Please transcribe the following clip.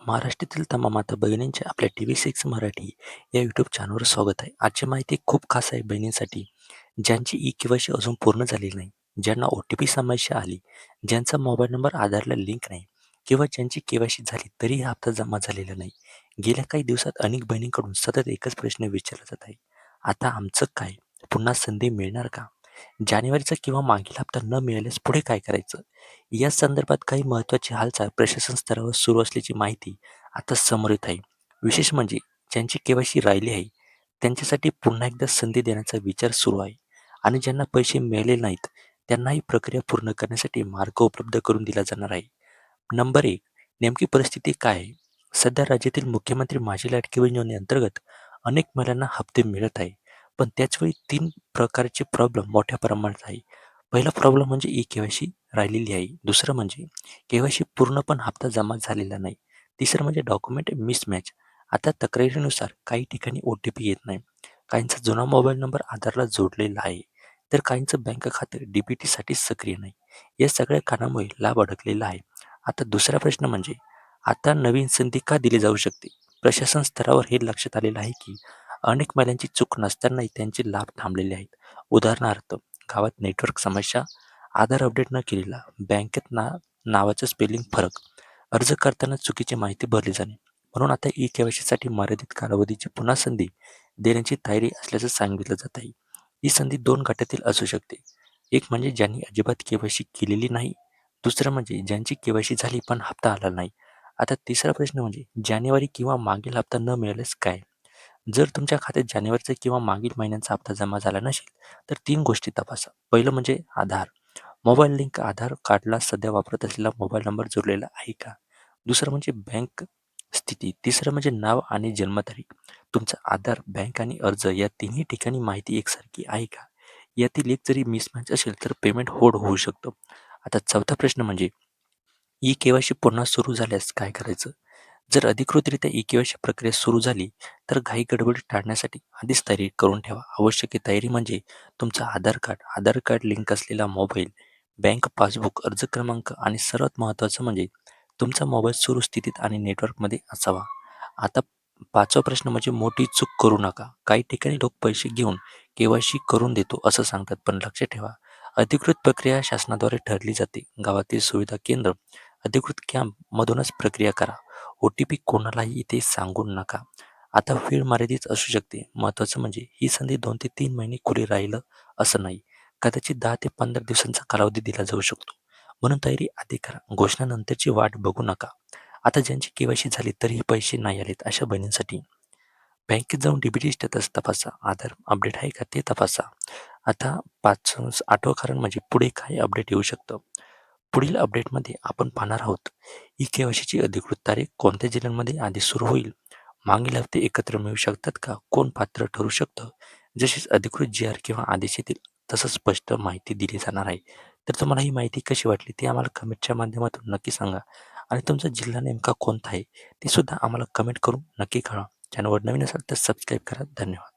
महाराष्ट्रातील तमाम माता भगिनींचे आपल्या TV6 मराठी या यूट्यूब चॅनलवर स्वागत आहे. आजची माहिती खूप खास आहे बहिणींसाठी, ज्यांची ई-के-वाय-सी अजून पूर्ण झालेली नाही, ज्यांना ओ-टी-पी समस्या आली, ज्यांचा मोबाईल नंबर आधारला लिंक नाही किंवा ज्यांची के-वाय-सी झाली तरीही हप्ता जमा झालेला नाही. गेल्या काही दिवसात अनेक बहिणींकडून सतत एकच प्रश्न विचारला जात आहे. आता आमचं काय? पुन्हा संधी मिळणार का? जानेवारीचा किंवा मागील हप्ता न मिळाल्यास पुढे काय करायचं? या संदर्भात काही महत्त्वाची हालचाल प्रशासन स्तरावर सुरू असल्याची माहिती आता समोर येत आहे. विशेष म्हणजे ज्यांची के-वाय-सी राहिली आहे, त्यांच्यासाठी पुन्हा एकदा संधी देण्याचा विचार सुरू आहे आणि ज्यांना पैसे मिळाले नाहीत, त्यांना ही प्रक्रिया पूर्ण करण्यासाठी मार्ग उपलब्ध करून दिला जाणार आहे. नंबर 1. नेमकी परिस्थिती काय आहे? सध्या राज्यातील मुख्यमंत्री माझी लाडकी बहीण योजनेअंतर्गत अनेक महिलांना हप्ते मिळत आहे. पण त्याचवेळी 3 प्रकारचे प्रॉब्लेम मोठ्या प्रमाणात आहे. पहिला प्रॉब्लेम म्हणजे ई-के-वाय-सी राहिलेली आहे. दुसरं म्हणजे के-वाय-सी पूर्ण पण हप्ता जमा झालेला नाही. तिसरं म्हणजे डॉक्युमेंट मिसमॅच. आता तक्रारीनुसार काही ठिकाणी ओ-टी-पी येत नाही. काहींचा जुना मोबाईल नंबर आधारला जोडलेला आहे. तर काहींचं बँक खातं डी-बी-टीसाठी सक्रिय नाही. या सगळ्या कारणामुळे लाभ अडकलेला आहे. आता दुसरा प्रश्न म्हणजे आता नवीन संधी का दिली जाऊ शकते? प्रशासन स्तरावर हे लक्षात आलेलं आहे की अनेक महिलांची चूक नसतानाही त्यांचे लाभ थांबलेले आहेत. उदाहरणार्थ, गावात नेटवर्क समस्या, आधार अपडेट न केलेला, बँकेत नावाचं स्पेलिंग फरक, अर्ज करताना चुकीची माहिती भरली जाणे. म्हणून आता ई-के-वाय-सीसाठी मर्यादित कालावधीची पुन्हा संधी देण्याची तयारी असल्याचं सांगितलं जात आहे. ही संधी 2 गटातील असू शकते. एक म्हणजे ज्यांनी अजिबात के-वाय-सी केलेली नाही. दुसरं म्हणजे ज्यांची के-वाय-सी झाली पण हप्ता आला नाही. आता तिसरा प्रश्न म्हणजे जानेवारी किंवा मागील हप्ता न मिळाल्यास काय? जर तुमच्या खात्यात जानेवारीचा किंवा मागील महिन्यांचा हप्ता जमा झाला नसेल, तर 3 गोष्टी तपासा. पहिलं म्हणजे आधार. मोबाईल लिंक आधार कार्डला सध्या वापरत असलेला मोबाईल नंबर जोडलेला आहे का? दुसरं म्हणजे बँक स्थिती. तिसरं म्हणजे नाव आणि जन्मतारीख. तुमचा आधार, बँक आणि अर्ज या तिन्ही ठिकाणी माहिती एकसारखी आहे का? यातील एक जरी मिसमॅच असेल तर पेमेंट होल्ड होऊ शकतं. आता चौथा प्रश्न म्हणजे ई-के-वाय-सी पुन्हा सुरू झाल्यास काय करायचं? जर अधिकृतरित्या ई-के-वाय-सी प्रक्रिया सुरू झाली, तर घाई गडबडी टाळण्यासाठी आधीच तयारी करून ठेवा. आवश्यक तयारी म्हणजे तुमचं आधार कार्ड लिंक असलेला मोबाईल, बँक पासबुक, अर्ज क्रमांक आणि सर्वात महत्त्वाचं म्हणजे तुमचा मोबाईल सुरू स्थितीत आणि नेटवर्कमध्ये असावा. आता 5वा प्रश्न म्हणजे मोठी चूक करू नका. काही ठिकाणी लोक पैसे घेऊन के-वाय-सी करून देतो असं सांगतात, पण लक्षात ठेवा, अधिकृत प्रक्रिया शासनाद्वारे ठरली जाते. गावातील सुविधा केंद्र, अधिकृत कॅम्पमधूनच प्रक्रिया करा. ओ-टी-पी कोणालाही इथे सांगू नका. आता वेळ मर्यादित असू शकते. महत्त्वाचं म्हणजे ही संधी 2 ते 3 महिने खुली राहिलं असं नाही. कदाचित 10 ते 15 दिवसांचा कालावधी दिला जाऊ शकतो. म्हणून तयारी आधी करा. घोषणानंतरची वाट बघू नका. आता ज्यांची के-वाय-सी झाली तरीही पैसे नाही आलेत अशा बहिणींसाठी बँकेत जाऊन डी स्टेटस तपासा. आधार अपडेट आहे का ते तपासा. आता 8वं कारण म्हणजे पुढे काय अपडेट येऊ शकतं. पुढील अपडेटमध्ये आपण पाहणार आहोत ई-के-वाय-सीची अधिकृत तारीख कोणत्या जिल्ह्यांमध्ये आधी सुरू होईल, मागील हप्ते एकत्र मिळू शकतात का, कोण पात्र ठरू शकतं, जसेच अधिकृत जी-आर किंवा आदेश येतील तसं स्पष्ट माहिती दिली जाणार आहे. तर तुम्हाला ही माहिती कशी वाटली ते आम्हाला कमेंटच्या माध्यमातून नक्की सांगा आणि तुमचा जिल्हा नेमका कोणता आहे ते सुद्धा आम्हाला कमेंट करून नक्की कळवा. चॅनलवर नवीन असाल तर सबस्क्राईब करा. धन्यवाद.